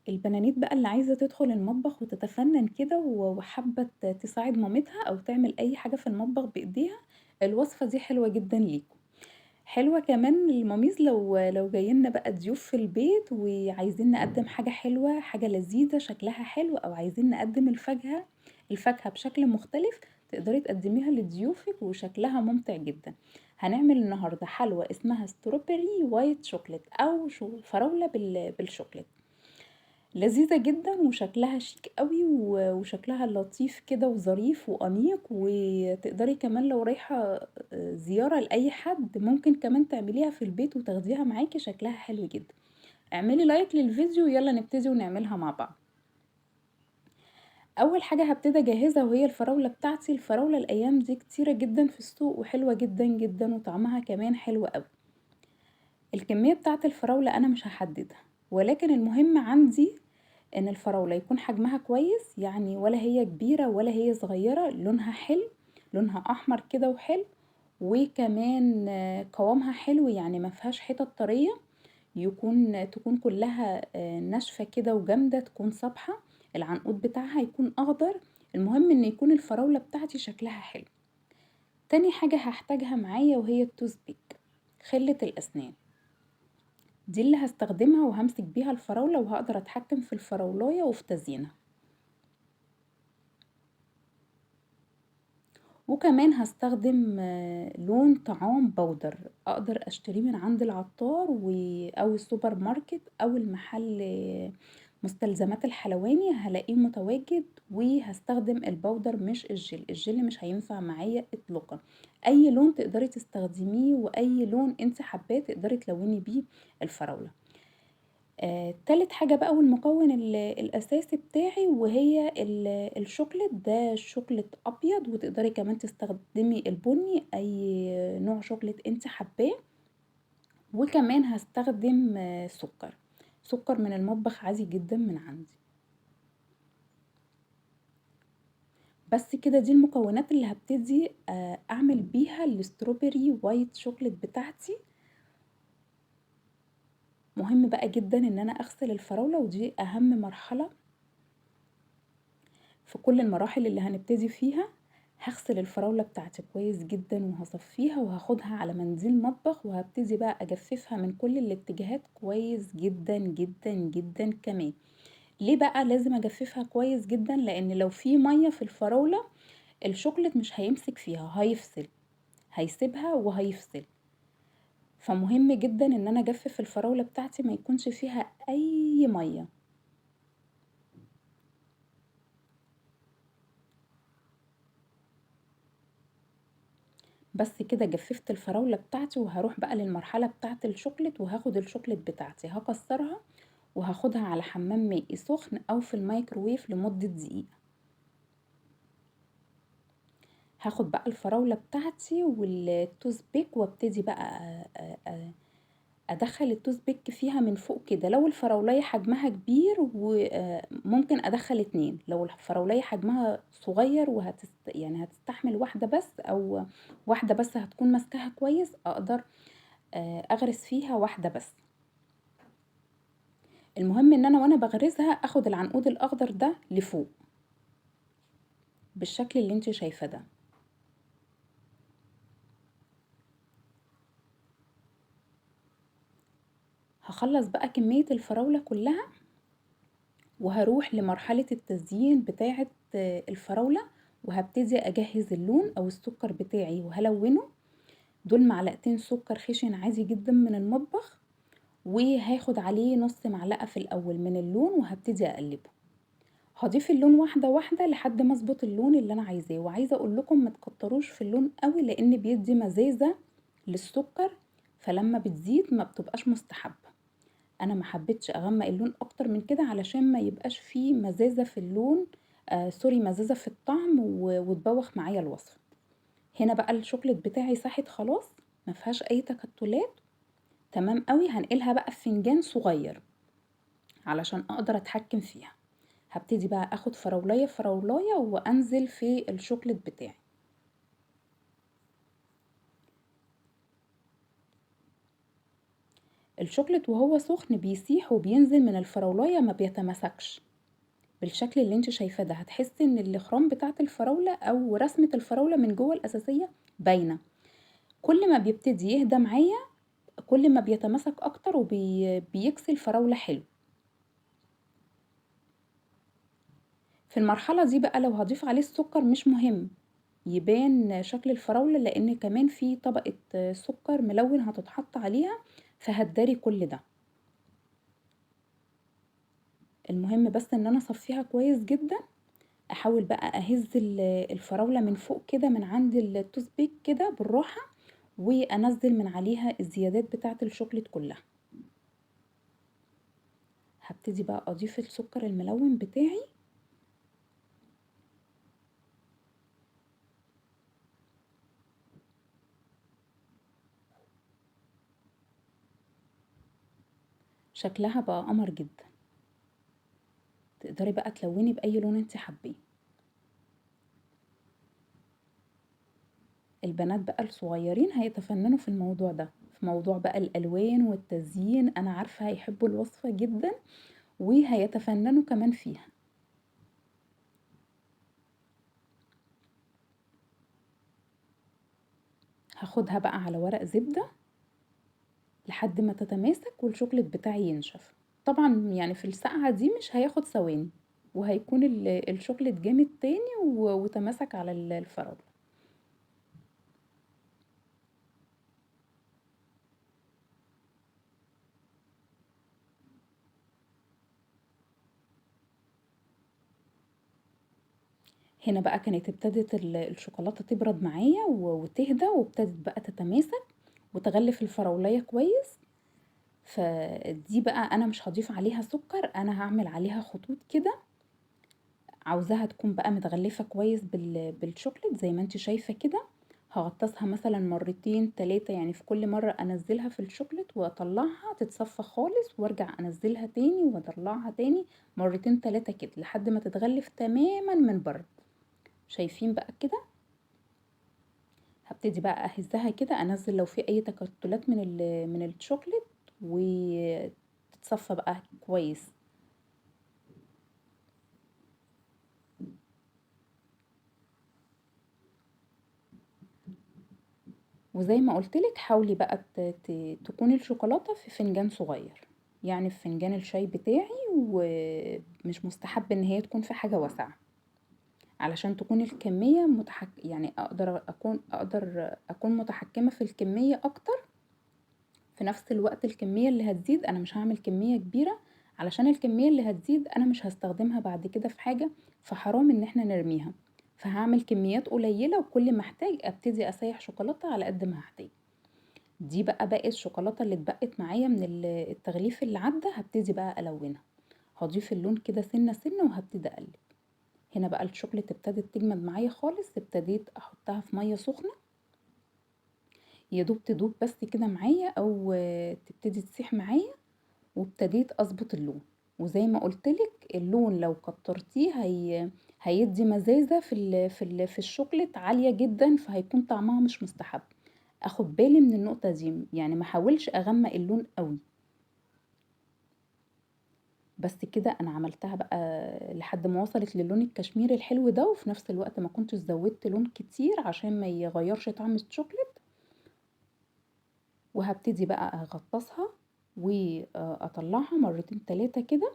البنانيت بقى اللي عايزة تدخل المطبخ وتتفنن كده وحابة تساعد مامتها أو تعمل أي حاجة في المطبخ بإيديها، الوصفة دي حلوة جدًا ليكم. حلوة كمان للماميز لو جاي لنا بقى ضيوف في البيت وعايزين نقدّم حاجة حلوة، حاجة لذيذة شكلها حلو، أو عايزين نقدّم الفاكهة بشكل مختلف، تقدري تقدّميها لضيوفِك وشكلها ممتع جدًا. هنعمل النهارده حلوى اسمها strawberry white chocolate أو فراولة بالشوكولاتة. لذيذة جدًا وشكلها شيك أوي وشكلها لطيف كده وظريف وأنيق، وتقدري كمان لو رايحة زيارة لأي حد ممكن كمان تعمليها في البيت وتاخديها معاكِ، شكلها حلو جدًا. اعملي لايك للفيديو ويالّا نبتدي ونعملها مع بعض. أول حاجة هابتدي أجهزها وهي الفراولة بتاعتي. الفراولة الأيام دي كتيرة جدًا في السوق وحلوة جدًا، جدًا، وطعمها كمان حلو أوي. الكمية بتاعة الفراولة أنا مش هاحددها، ولكن المهم عندي إن الفراولة يكون حجمها كويس، يعني ولا هي كبيرة ولا هي صغيرة، لونها حلو، لونها أحمر كده وحلو، وكمان قوامها حلو، يعني ما فيهاش حتت طرية، تكون كلها ناشفة كده وجامدة، تكون صابحة، العنقود بتاعها يكون أخضر. المهم إن يكون الفراولة بتاعتي شكلها حلو. تاني حاجة هاحتاجها معايا وهي التوثبيك، خلة الأسنان. دي اللي هاستخدمها وهامسك بيها الفراولة وهاقدر أتحكم في الفراولاية وفي تزيينها. وكمان هاستخدم لون طعام بودر، أقدر أشتريه من عند العطار أو السوبر ماركت أو المحل مستلزمات الحلواني هالاقيه متواجد، وهاستخدم البودر مش الجل. الجل مش هينفع معايا إطلاقًا. أي لون تقدري تستخدميه وأي لون أنتِ حاباه تقدري تلوني بيه الفراولة. تالت حاجة بقى والمكون الأساسي بتاعي وهي الشوكليت. ده شوكليت أبيض وتقدري كمان تستخدمي البني، أي نوع شوكليت أنتِ حاباه. وكمان هاستخدم سكر من المطبخ عادي جدًا من عندي. بس كده دي المكونات اللي هابتدي أعمل بيها الstrawberry white chocolate بتاعتي. مهم بقى جدًا إن أنا أغسل الفراولة، ودي أهم مرحلة في كل المراحل اللي هنبتدي فيها. هاغسل الفراولة بتاعتي كويس جدًا وهاصفيها وهاخدها على منديل مطبخ، وهابتدي بقى أجففها من كل الاتجاهات كويس جدًا، جدًا، جدًا كمان. ليه بقى لازم أجففها كويس جدًا؟ لأن لو في مَيّة في الفراولة الشوكولات مش هيمسك فيها، هيسيبها وهيفصل. فمهم جدًا إن أنا أجفف الفراولة بتاعتي ما يكونش فيها أي مَيّة. بس كده جففت الفراولة بتاعتي، وهاروح بقى للمرحلة بتاعة الشوكليت، وهاخد الشوكليت بتاعتي هاكسرها وهاخدها على حمام مائي سخن أو في الميكروويف لمدة دقيقة. هاخد بقى الفراولة بتاعتي والتوث بيك وابتدي بقى أدخل التوث بيك فيها من فوق كده. لو الفراولاية حجمها كبير وممكن أدخل 2، لو الفراولاية حجمها صغير يعني هتستحمل واحدة بس، أو واحدة بس هتكون ماسكاها كويس، أقدر أغرس فيها واحدة بس. المهم إن أنا وأنا باغرزها أخد العنقود الأخضر ده لفوق بالشكل اللي انتِ شايفاه ده. هاخلّص بقى كمية الفراولة كلها، وهاروح لمرحلة التزيين بتاعة الفراولة، وهابتدي أجهّز اللون أو السكر بتاعي وهالوّنه. دول معلقتين سكر خشن عادي جدًا من المطبخ، وهاخد عليه نُص معلقة في الأول من اللون وهابتدي أقلّبه. هاضيف اللون واحدة، واحدة لحد ما أضبط اللون اللي أنا عايزاه. وعايزة أقول لكم ما تكتروش في اللون أوي لإن بيدّي مزازة للسكر، فلمّا بتزيد ما بتبقاش مستحبة. أنا ما حبيتش أغمّق اللون أكتر من كده علشان ما يبقاش في مزازة في اللون، سوري، مزازة في الطعم وتبوّخ معايا الوصفة. هنا بقى الشوكولات بتاعي ساحت خلاص، ما فيهاش أي تكتلات، تمام أوي. هانقلها بقى في فنجان صغير علشان أقدر أتحكم فيها. هابتدي بقى آخد فراولاية، فراولاية وأنزل في الشوكولات بتاعي. الشوكليت وهو سخن بيسيح وبينزل من الفراولاية، ما بيتماسكش بالشكل اللي انت شايفاه ده. هتحسي ان الاخرام بتاعة الفراولة او رسمة الفراولة من جوه الاساسية باينة. كل ما بيبتدي يهدى معايا كل ما بيتماسك اكتر وبيكسي الفراولة حلو. في المرحلة دي بقى لو هضيف عليه السكر مش مهم يبان شكل الفراولة، لان كمان في طبقة سكر ملون هتتحط عليها فهتداري كل ده. المهم بس ان انا اصفيها كويس جدا. احاول بقى اهز الفراولة من فوق كده من عند التوثبيك كده بالراحة، وانزل من عليها الزيادات بتاعة الشوكليت كلها. هبتدي بقى اضيف السكر الملون بتاعي. شكلها بقى قمر جدا. تقدري بقى تلوني باي لون انت حبيه. البنات بقى الصغيرين هيتفننوا في الموضوع ده، في موضوع بقى الالوان والتزيين. انا عارفة هيحبوا الوصفة جدا وهيتفننوا كمان فيها. هاخدها بقى على ورق زبدة لحد ما تتماسك والشوكليت بتاعي ينشف. طبعا يعني في السقعة دي مش هياخد ثواني، وهيكون الشوكليت جامد تاني وتماسك على الفراولة. هنا بقى كانت ابتدت الشوكولاتة تبرد معايا وتهدى، وابتدت بقى تتماسك وتغلف الفراولية كويس. فدي بقى انا مش هضيف عليها سكر، انا هعمل عليها خطوط كده. عاوزاها تكون بقى متغلفة كويس بالشوكليت زي ما انت شايفة كده. هغطسها مثلا مرتين تلاتة، يعني في كل مرة انزلها في الشوكليت واطلعها تتصفى خالص وارجع انزلها تاني واطلعها تاني مرتين تلاتة كده لحد ما تتغلف تماما من بره. شايفين بقى كده؟ هبتدي بقى اهزها كده، انزل لو في اي تكتلات من الشوكليت وتتصفى بقى كويس. وزي ما قلتلك حاولي بقى تكون الشوكولاتة في فنجان صغير، يعني في فنجان الشاي بتاعي، ومش مستحب ان هي تكون في حاجة واسعة علشان تكون الكمية يعني اقدر اكون متحكمة في الكمية اكتر. في نفس الوقت الكمية اللي هتزيد انا مش هعمل كمية كبيرة، علشان الكمية اللي هتزيد انا مش هستخدمها بعد كده في حاجة، فحرام ان احنا نرميها. فهعمل كميات قليلة وكل ما احتاج ابتدي اسيح شوكولاتة على قد ما هحتاج. دي بقى باقي الشوكولاتة اللي اتبقت معايا من التغليف اللي عدى هبتدي بقى الونها. هضيف اللون كده سنة سنة وهبتدي اقلب. هنا بقى الشوكولاتة ابتدت تجمد معايا خالص، ابتديت احطها في مية سخنة يا دوب تدوب بس كده معايا او تبتدي تسيح معايا، وابتديت اظبط اللون. وزي ما قلتلك اللون لو كترتيه هيدي مزازة في الشوكليت عالية جدا، فهيكون طعمها مش مستحب. اخد بالي من النقطة دي، يعني ما حاولش اغمق اللون قوي. بس كده انا عملتها بقى لحد ما وصلت للون الكشميري الحلو ده، وفي نفس الوقت ما كنتش زودت لون كتير عشان ما يغيرش طعم الشوكليت. وهبتدي بقى اغطسها واطلعها مرتين تلاتة كده.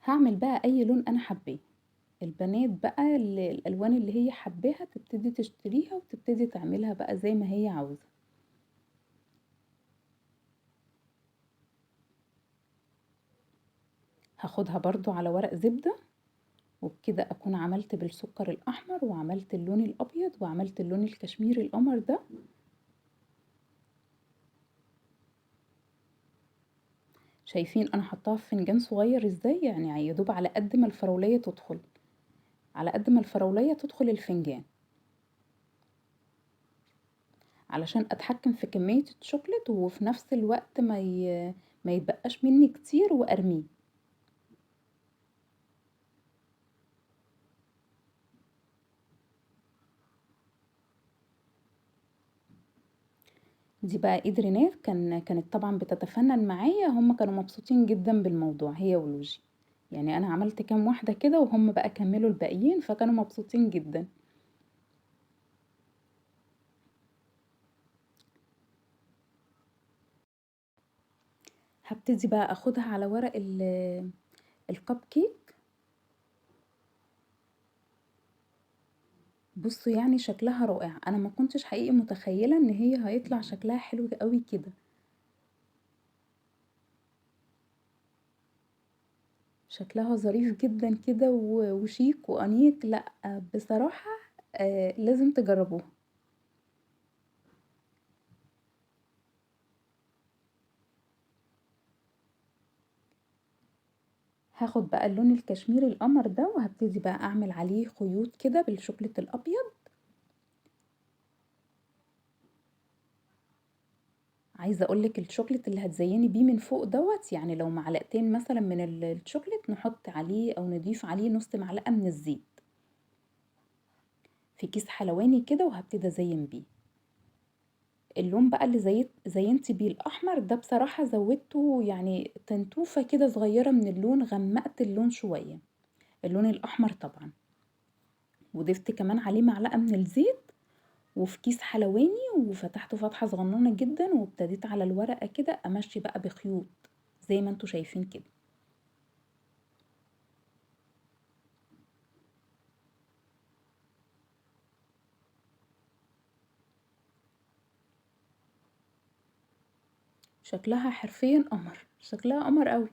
هعمل بقى اي لون انا حباه. البنات بقى الالوان اللي هي حباها تبتدي تشتريها وتبتدي تعملها بقى زي ما هي عاوزة. هاخدها برضو على ورق زبدة، وبكده اكون عملت بالسكر الاحمر وعملت اللون الابيض وعملت اللون الكشميري القمر ده. شايفين انا حطاها في فنجان صغير ازاي؟ يعني يا دوب على قد ما الفراولية تدخل، على قد ما الفراولية تدخل الفنجان، علشان اتحكم في كمية الشوكولات وفي نفس الوقت ما يتبقاش مني كتير وارميه. دي بقى إيد رينيه كانت طبعًا بتتفنن معايا، هُم كانوا مبسوطين جدًا بالموضوع هي ولوجي، يعني أنا عملت كام واحدة كده وهُم بقى كمّلوا الباقيين، فكانوا مبسوطين جدًا. هابتدي بقى آخُدها على ورق الcupcake. بُصّوا يعني شكلها رائع، أنا ما كنتش حقيقي متخيّلة إن هي هيطلع شكلها حلو أوي كده، شكلها ظريف جدًا كده وشيك وأنيق، لأ بصراحة لازم تجرّبوها. هاخد بقى اللون الكشميري القمر ده وهابتدي بقى أعمل عليه خيوط كده بالشوكولات الأبيض. عايزة أقول لِك الشوكولات اللي هتزيّني بيه من فوق دوّة، يعني لو معلقتين مثلًا من الشوكولات نحط عليه أو نضيف عليه نُص معلقة من الزيت، في كيس حلواني كده وهابتدي أزيّن بيه. اللون بقى اللي زيّنت بيه الأحمر ده بصراحة زوّدته يعني تنتوفة كده صغيّرة من اللون، غمّقت اللون شوية، اللون الأحمر طبعًا، وضِفت كمان عليه معلقة من الزيت وفي كيس حلواني وفتحته فتحة صغنّنة جدًا وابتديت على الورقة كده أمشّي بقى بخيوط زي ما أنتم شايفين كده. شكلها حرفيًا قمر، شكلها قمر أوي.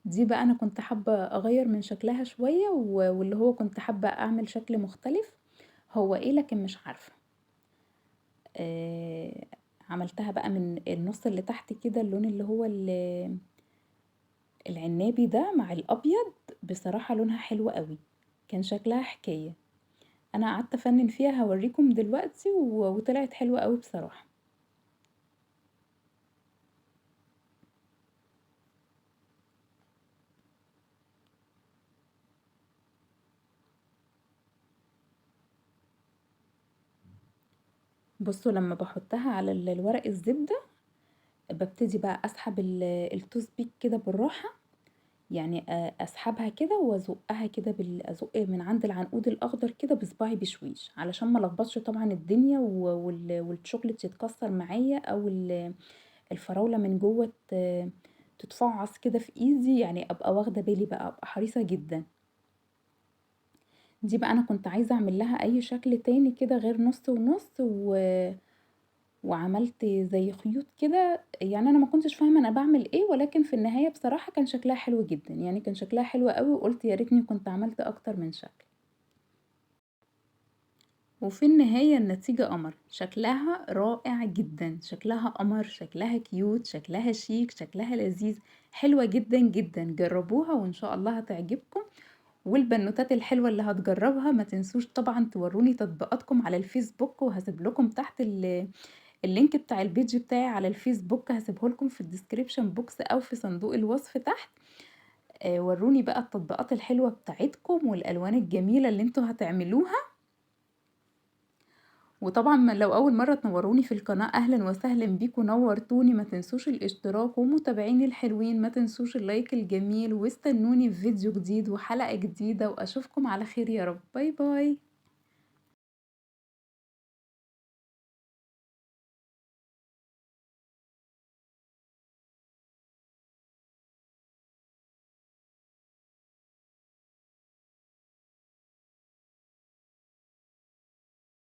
دي بقى أنا كنت حابة أغيّر من شكلها شوية واللي هو كنت حابة أعمل شكل مختلف، هو إيه لكن مش عارفة. آآ عملتها بقى من النُص اللي تحت كده اللون اللي هو العنابي ده مع الأبيض، بصراحة لونها حلو أوي، كان شكلها حكاية. أنا قعدت أفنّن فيها هاورّيكم دلوقتي وطلعت حلوة أوي بصراحة. بُصّوا لمّا باحطها على الورق الزبدة، بابتدي بقى أسحب الtoothpick كده بالراحة، يعني أسحبها كده وأزُقّها كده أزُق من عند العنقود الأخضر كده بصباعي بشويش، علشان ما ألخبطش طبعًا الدنيا والchocolate يتكسّر معايا أو الفراولة من جوّه تتفعّص كده في إيدي، يعني أبقى واخدة بالي بقى، أبقى حريصة جدًا. دي بقى أنا كنت عايزة أعمل لها أي شكل تاني كده غير نُص ونُص وعملت زي خيوط كده، يعني أنا ما كنتش فاهمة أنا باعمل إيه، ولكن في النهاية بصراحة كان شكلها حلو جدًا، يعني كان شكلها حلو أوي وقُلت يا ريتني كنت عملت أكتر من شكل. وفي النهاية النتيجة قمر، شكلها رائع جدًا، شكلها قمر، شكلها cute، شكلها شيك، شكلها لذيذ، حلوة جدًا، جدًا، جرّبوها وإن شاء الله هتعجبكم. والبنوتات الحلوة اللي هتجربها ما تنسوش طبعًا تورّوني تطبيقاتكم على الفيسبوك، وهاسيب لكم تحت اللينك بتاع الpage بتاعي على الفيسبوك هاسيبه لكم في الdescription box أو في صندوق الوصف تحت. ورّوني بقى التطبيقات الحلوة بتاعتكم والألوان الجميلة اللي أنتم هتعملوها، وطبعًا لو أول مرّة تنوروني في القناة أهلًا وسهلًا بيكم نورتوني، ما تنسوش الاشتراك، ومتابعيني الحلوين ما تنسوش اللايك الجميل، واستنوني في فيديو جديد وحلقة جديدة، وأشوفكم على خير يا رب، باي باي.